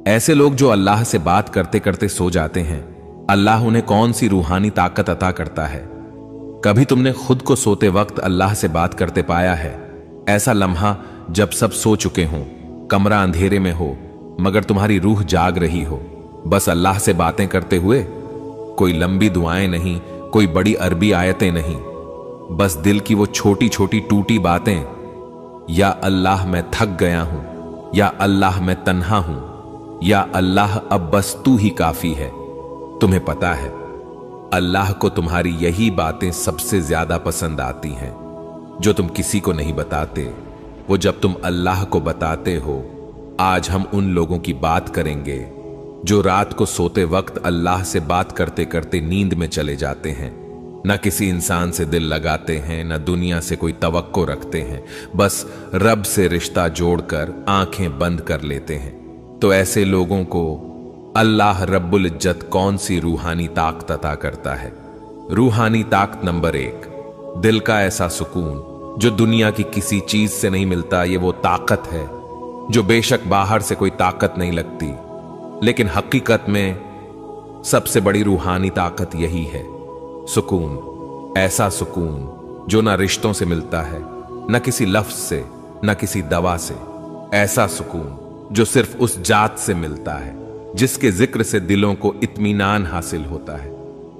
ऐसे लोग जो अल्लाह से बात करते करते सो जाते हैं, अल्लाह उन्हें कौन सी रूहानी ताकत अता करता है? कभी तुमने खुद को सोते वक्त अल्लाह से बात करते पाया है? ऐसा लम्हा जब सब सो चुके हों, कमरा अंधेरे में हो, मगर तुम्हारी रूह जाग रही हो, बस अल्लाह से बातें करते हुए। कोई लंबी दुआएं नहीं, कोई बड़ी अरबी आयतें नहीं, बस दिल की वो छोटी छोटी टूटी बातें। या अल्लाह मैं थक गया हूं, या अल्लाह मैं तन्हा हूं, या अल्लाह अब बस तू ही काफी है। तुम्हें पता है अल्लाह को तुम्हारी यही बातें सबसे ज्यादा पसंद आती हैं, जो तुम किसी को नहीं बताते, वो जब तुम अल्लाह को बताते हो। आज हम उन लोगों की बात करेंगे जो रात को सोते वक्त अल्लाह से बात करते करते नींद में चले जाते हैं। न किसी इंसान से दिल लगाते हैं, न दुनिया से कोई तवक्को रखते हैं, बस रब से रिश्ता जोड़कर आंखें बंद कर लेते हैं। तो ऐसे लोगों को अल्लाह रब्बुल इज्जत कौन सी रूहानी ताकत अता करता है? रूहानी ताकत नंबर 1, दिल का ऐसा सुकून जो दुनिया की किसी चीज से नहीं मिलता। ये वो ताकत है जो बेशक बाहर से कोई ताकत नहीं लगती, लेकिन हकीकत में सबसे बड़ी रूहानी ताकत यही है, सुकून। ऐसा सुकून जो ना रिश्तों से मिलता है, न किसी लफ्ज से, न किसी दवा से। ऐसा सुकून जो सिर्फ उस जात से मिलता है जिसके जिक्र से दिलों को इत्मीनान हासिल होता है।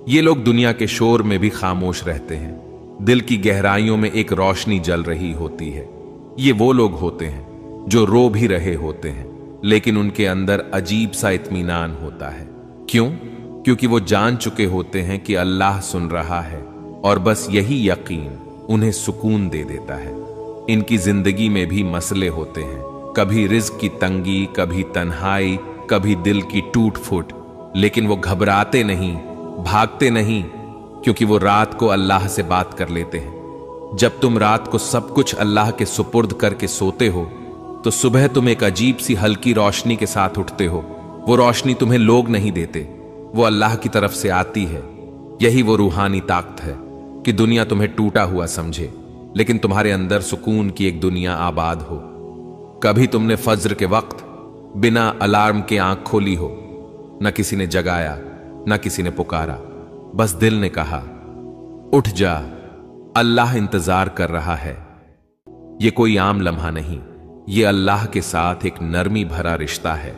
ये लोग दुनिया के शोर में भी खामोश रहते हैं। दिल की गहराइयों में एक रोशनी जल रही होती है। ये वो लोग होते हैं जो रो भी रहे होते हैं, लेकिन उनके अंदर अजीब सा इत्मीनान होता है। क्यों? क्योंकि वो जान चुके होते हैं कि अल्लाह सुन रहा है, और बस यही यकीन उन्हें सुकून दे देता है। इनकी जिंदगी में भी मसले होते हैं, कभी रिज्क की तंगी, कभी तन्हाई, कभी दिल की टूट फूट, लेकिन वो घबराते नहीं, भागते नहीं, क्योंकि वो रात को अल्लाह से बात कर लेते हैं। जब तुम रात को सब कुछ अल्लाह के सुपुर्द करके सोते हो, तो सुबह तुम एक अजीब सी हल्की रोशनी के साथ उठते हो। वो रोशनी तुम्हें लोग नहीं देते, वो अल्लाह की तरफ से आती है। यही वो रूहानी ताकत है कि दुनिया तुम्हें टूटा हुआ समझे, लेकिन तुम्हारे अंदर सुकून की एक दुनिया आबाद हो। कभी तुमने फज्र के वक्त बिना अलार्म के आंख खोली हो, न किसी ने जगाया, न किसी ने पुकारा, बस दिल ने कहा उठ जा, अल्लाह इंतजार कर रहा है। ये कोई आम लम्हा नहीं, ये अल्लाह के साथ एक नरमी भरा रिश्ता है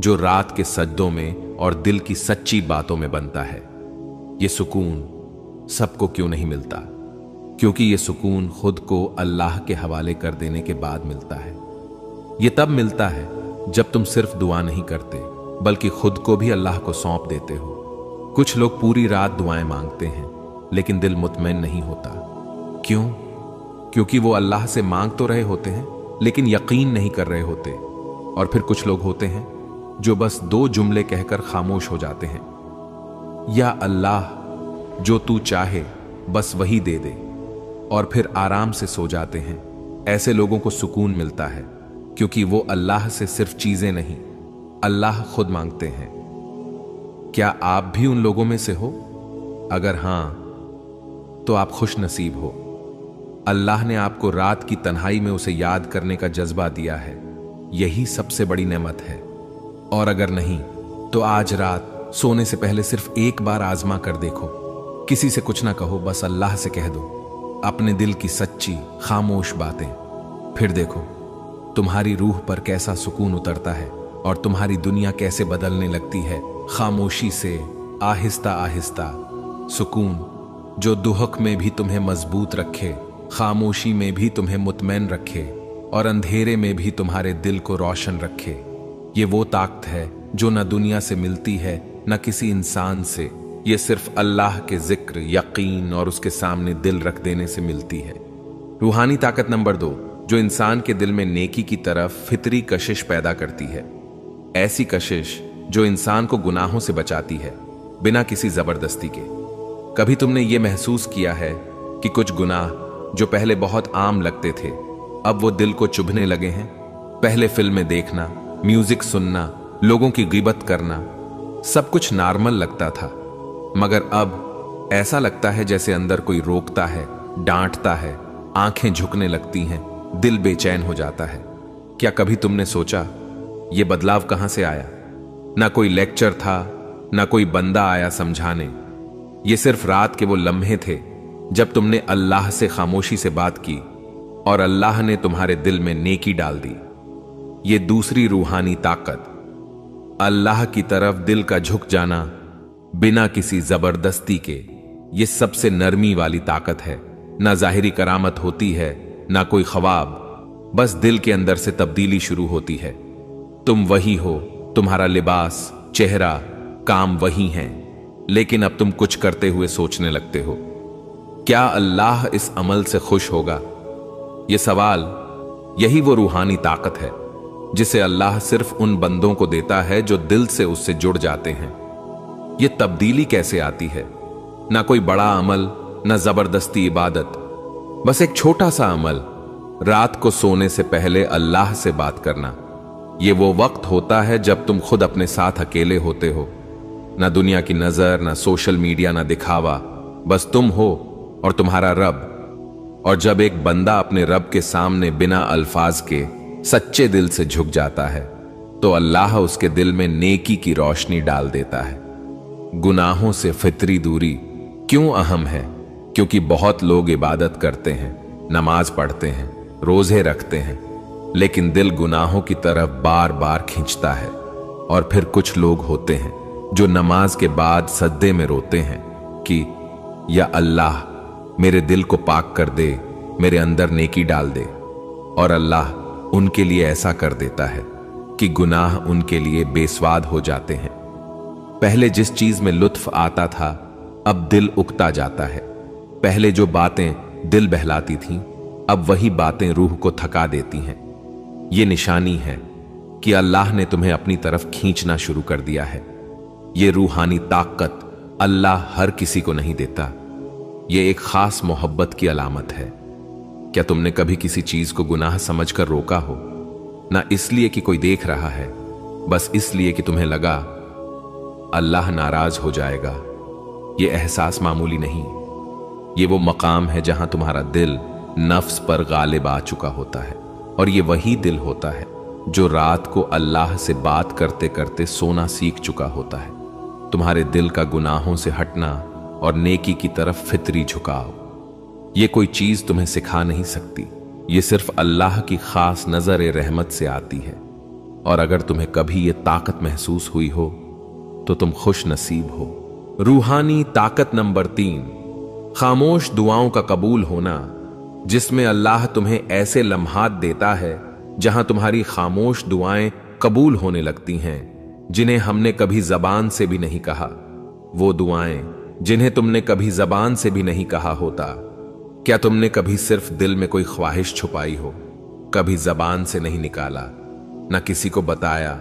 जो रात के सज्दों में और दिल की सच्ची बातों में बनता है। ये सुकून सबको क्यों नहीं मिलता? क्योंकि ये सुकून खुद को अल्लाह के हवाले कर देने के बाद मिलता है। ये तब मिलता है जब तुम सिर्फ दुआ नहीं करते, बल्कि खुद को भी अल्लाह को सौंप देते हो। कुछ लोग पूरी रात दुआएं मांगते हैं, लेकिन दिल मुतमईन नहीं होता। क्यों? क्योंकि वो अल्लाह से मांग तो रहे होते हैं, लेकिन यकीन नहीं कर रहे होते। और फिर कुछ लोग होते हैं जो बस 2 जुमले कहकर खामोश हो जाते हैं, या अल्लाह जो तू चाहे बस वही दे दे, और फिर आराम से सो जाते हैं। ऐसे लोगों को सुकून मिलता है, क्योंकि वो अल्लाह से सिर्फ चीजें नहीं, अल्लाह खुद मांगते हैं। क्या आप भी उन लोगों में से हो? अगर हां, तो आप खुश नसीब हो। अल्लाह ने आपको रात की तन्हाई में उसे याद करने का जज्बा दिया है, यही सबसे बड़ी नेमत है। और अगर नहीं, तो आज रात सोने से पहले सिर्फ एक बार आजमा कर देखो। किसी से कुछ ना कहो, बस अल्लाह से कह दो अपने दिल की सच्ची खामोश बातें। फिर देखो तुम्हारी रूह पर कैसा सुकून उतरता है, और तुम्हारी दुनिया कैसे बदलने लगती है खामोशी से, आहिस्ता आहिस्ता। सुकून जो दुहक में भी तुम्हें मजबूत रखे, खामोशी में भी तुम्हें मुतमईन रखे, और अंधेरे में भी तुम्हारे दिल को रोशन रखे। ये वो ताकत है जो न दुनिया से मिलती है, न किसी इंसान से। ये सिर्फ अल्लाह के जिक्र, यकीन और उसके सामने दिल रख देने से मिलती है। रूहानी ताकत नंबर 2, जो इंसान के दिल में नेकी की तरफ फितरी कशिश पैदा करती है। ऐसी कशिश जो इंसान को गुनाहों से बचाती है, बिना किसी जबरदस्ती के। कभी तुमने ये महसूस किया है कि कुछ गुनाह जो पहले बहुत आम लगते थे, अब वो दिल को चुभने लगे हैं? पहले फिल्में देखना, म्यूजिक सुनना, लोगों की गिबत करना, सब कुछ नॉर्मल लगता था, मगर अब ऐसा लगता है जैसे अंदर कोई रोकता है, डांटता है, आंखें झुकने लगती हैं, दिल बेचैन हो जाता है। क्या कभी तुमने सोचा ये बदलाव कहां से आया? ना कोई लेक्चर था, ना कोई बंदा आया समझाने। ये सिर्फ रात के वो लम्हे थे जब तुमने अल्लाह से खामोशी से बात की और अल्लाह ने तुम्हारे दिल में नेकी डाल दी। ये दूसरी रूहानी ताकत, अल्लाह की तरफ दिल का झुक जाना बिना किसी जबरदस्ती के, ये सबसे नरमी वाली ताकत है। ना जाहिरी करामत होती है, ना कोई ख्वाब, बस दिल के अंदर से तब्दीली शुरू होती है। तुम वही हो, तुम्हारा लिबास, चेहरा, काम वही हैं, लेकिन अब तुम कुछ करते हुए सोचने लगते हो, क्या अल्लाह इस अमल से खुश होगा? यह सवाल, यही वो रूहानी ताकत है जिसे अल्लाह सिर्फ उन बंदों को देता है जो दिल से उससे जुड़ जाते हैं। यह तब्दीली कैसे आती है? ना कोई बड़ा अमल, ना जबरदस्ती इबादत, बस एक छोटा सा अमल, रात को सोने से पहले अल्लाह से बात करना। यह वो वक्त होता है जब तुम खुद अपने साथ अकेले होते हो, ना दुनिया की नजर, ना सोशल मीडिया, ना दिखावा, बस तुम हो और तुम्हारा रब। और जब एक बंदा अपने रब के सामने बिना अल्फाज के सच्चे दिल से झुक जाता है तो अल्लाह उसके दिल में नेकी की रोशनी डाल देता है। गुनाहों से फितरी दूरी क्यों अहम है? क्योंकि बहुत लोग इबादत करते हैं, नमाज पढ़ते हैं, रोजे रखते हैं, लेकिन दिल गुनाहों की तरफ बार बार खींचता है। और फिर कुछ लोग होते हैं जो नमाज के बाद सजदे में रोते हैं कि या अल्लाह मेरे दिल को पाक कर दे, मेरे अंदर नेकी डाल दे। और अल्लाह उनके लिए ऐसा कर देता है कि गुनाह उनके लिए बेस्वाद हो जाते हैं। पहले जिस चीज में लुत्फ आता था अब दिल उकता जाता है। पहले जो बातें दिल बहलाती थीं अब वही बातें रूह को थका देती हैं। ये निशानी है कि अल्लाह ने तुम्हें अपनी तरफ खींचना शुरू कर दिया है। ये रूहानी ताकत अल्लाह हर किसी को नहीं देता। ये एक खास मोहब्बत की अलामत है। क्या तुमने कभी किसी चीज को गुनाह समझकर रोका हो? ना इसलिए कि कोई देख रहा है, बस इसलिए कि तुम्हें लगा अल्लाह नाराज हो जाएगा। ये एहसास मामूली नहीं, ये वो मकाम है जहां तुम्हारा दिल नफ्स पर गालिब आ चुका होता है। और ये वही दिल होता है जो रात को अल्लाह से बात करते करते सोना सीख चुका होता है। तुम्हारे दिल का गुनाहों से हटना और नेकी की तरफ फितरी झुकाव, ये कोई चीज तुम्हें सिखा नहीं सकती। ये सिर्फ अल्लाह की खास नजर रहमत से आती है। और अगर तुम्हें कभी ये ताकत महसूस हुई हो तो तुम खुश नसीब हो। रूहानी ताकत नंबर 3, खामोश दुआओं का कबूल होना, जिसमें अल्लाह तुम्हें ऐसे लम्हात देता है जहां तुम्हारी खामोश दुआएं कबूल होने लगती हैं जिन्हें हमने कभी जबान से भी नहीं कहा। वो दुआएं जिन्हें तुमने कभी जबान से भी नहीं कहा होता। क्या तुमने कभी सिर्फ दिल में कोई ख्वाहिश छुपाई हो, कभी जबान से नहीं निकाला, ना किसी को बताया,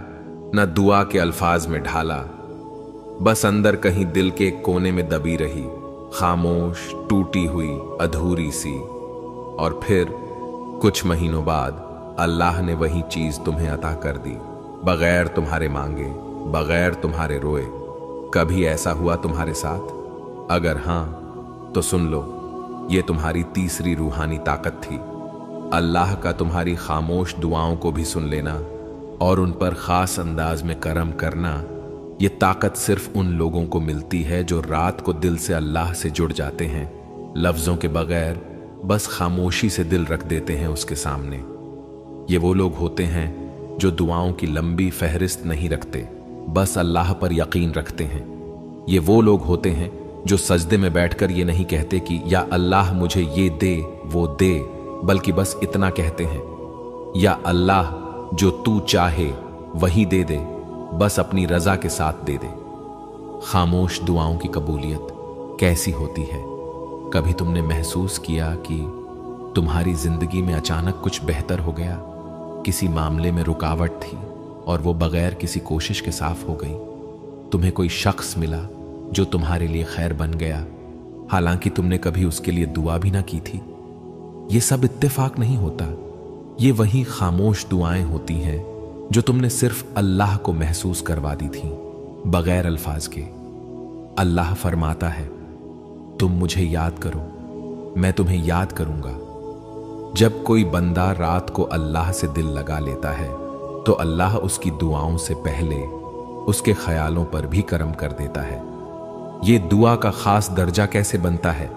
ना दुआ के अल्फाज में ढाला, बस अंदर कहीं दिल के एक कोने में दबी रही, खामोश, टूटी हुई, अधूरी सी। और फिर कुछ महीनों बाद अल्लाह ने वही चीज तुम्हें अता कर दी, बगैर तुम्हारे मांगे, बगैर तुम्हारे रोए। कभी ऐसा हुआ तुम्हारे साथ? अगर हां तो सुन लो, ये तुम्हारी तीसरी रूहानी ताकत थी। अल्लाह का तुम्हारी खामोश दुआओं को भी सुन लेना और उन पर खास अंदाज में करम करना। ये ताकत सिर्फ उन लोगों को मिलती है जो रात को दिल से अल्लाह से जुड़ जाते हैं, लफ्जों के बगैर बस खामोशी से दिल रख देते हैं उसके सामने। ये वो लोग होते हैं जो दुआओं की लंबी फहरिस्त नहीं रखते, बस अल्लाह पर यकीन रखते हैं। ये वो लोग होते हैं जो सजदे में बैठकर ये नहीं कहते कि या अल्लाह मुझे ये दे वो दे, बल्कि बस इतना कहते हैं, या अल्लाह जो तू चाहे वही दे दे, बस अपनी रजा के साथ दे दे। खामोश दुआओं की कबूलियत कैसी होती है? कभी तुमने महसूस किया कि तुम्हारी जिंदगी में अचानक कुछ बेहतर हो गया? किसी मामले में रुकावट थी और वो बगैर किसी कोशिश के साफ हो गई। तुम्हें कोई शख्स मिला जो तुम्हारे लिए खैर बन गया, हालांकि तुमने कभी उसके लिए दुआ भी ना की थी। ये सब इत्तेफाक नहीं होता, ये वही खामोश दुआएं होती हैं जो तुमने सिर्फ अल्लाह को महसूस करवा दी थी, बगैर अल्फाज के। अल्लाह फरमाता है, तुम मुझे याद करो, मैं तुम्हें याद करूंगा। जब कोई बंदा रात को अल्लाह से दिल लगा लेता है तो अल्लाह उसकी दुआओं से पहले उसके ख्यालों पर भी करम कर देता है। ये दुआ का खास दर्जा कैसे बनता है?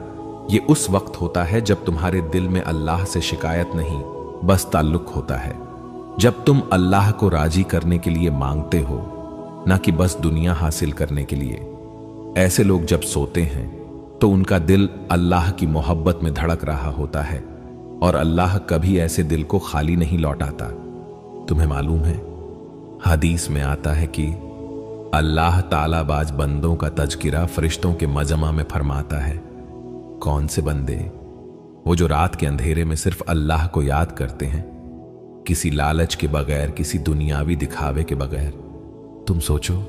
ये उस वक्त होता है जब तुम्हारे दिल में अल्लाह से शिकायत नहीं, बस ताल्लुक होता है। जब तुम अल्लाह को राजी करने के लिए मांगते हो, ना कि बस दुनिया हासिल करने के लिए। ऐसे लोग जब सोते हैं तो उनका दिल अल्लाह की मोहब्बत में धड़क रहा होता है, और अल्लाह कभी ऐसे दिल को खाली नहीं लौटाता। तुम्हें मालूम है, हदीस में आता है कि अल्लाह ताला बाज बंदों का तज़किरा फरिश्तों के मजमा में फरमाता है। कौन से बंदे? वो जो रात के अंधेरे में सिर्फ अल्लाह को याद करते हैं, किसी लालच के बगैर, किसी दुनियावी दिखावे के बगैर। तुम सोचो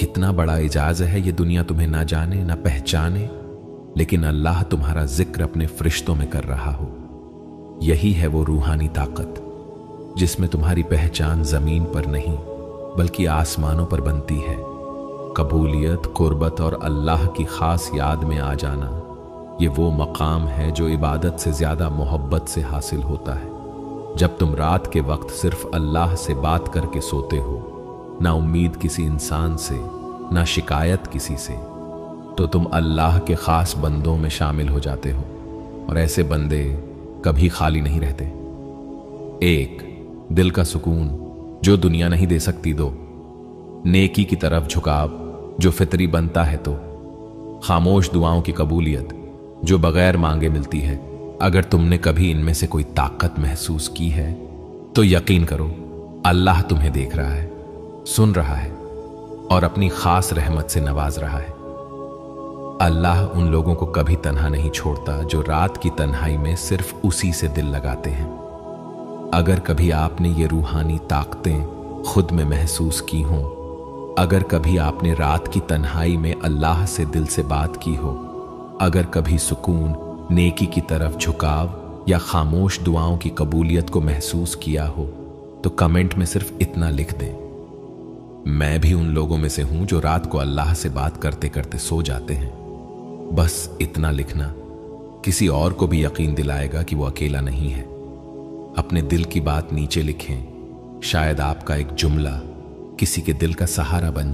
कितना बड़ा इजाज है ये दुनिया तुम्हें ना जाने ना पहचाने, लेकिन अल्लाह तुम्हारा जिक्र अपने फरिश्तों में कर रहा हो। यही है वो रूहानी ताकत जिसमें तुम्हारी पहचान जमीन पर नहीं बल्कि आसमानों पर बनती है। कबूलियत, कुर्बत और अल्लाह की खास याद में आ जाना, ये वो मकाम है जो इबादत से ज्यादा मोहब्बत से हासिल होता है। जब तुम रात के वक्त सिर्फ अल्लाह से बात करके सोते हो, ना उम्मीद किसी इंसान से, ना शिकायत किसी से, तो तुम अल्लाह के खास बंदों में शामिल हो जाते हो। और ऐसे बंदे कभी खाली नहीं रहते। एक, दिल का सुकून जो दुनिया नहीं दे सकती। दो, नेकी की तरफ झुकाव जो फितरी बनता है। तो खामोश दुआओं की कबूलियत जो बगैर मांगे मिलती है। अगर तुमने कभी इनमें से कोई ताकत महसूस की है तो यकीन करो अल्लाह तुम्हें देख रहा है, सुन रहा है और अपनी खास रहमत से नवाज रहा है। अल्लाह उन लोगों को कभी तन्हा नहीं छोड़ता जो रात की तन्हाई में सिर्फ उसी से दिल लगाते हैं। अगर कभी आपने ये रूहानी ताकतें खुद में महसूस की हों, अगर कभी आपने रात की तन्हाई में अल्लाह से दिल से बात की हो, अगर कभी सुकून, नेकी की तरफ झुकाव या खामोश दुआओं की कबूलियत को महसूस किया हो, तो कमेंट में सिर्फ इतना लिख दें, मैं भी उन लोगों में से हूं जो रात को अल्लाह से बात करते करते सो जाते हैं। बस इतना लिखना किसी और को भी यकीन दिलाएगा कि वो अकेला नहीं है। अपने दिल की बात नीचे लिखें, शायद आपका एक जुमला किसी के दिल का सहारा बन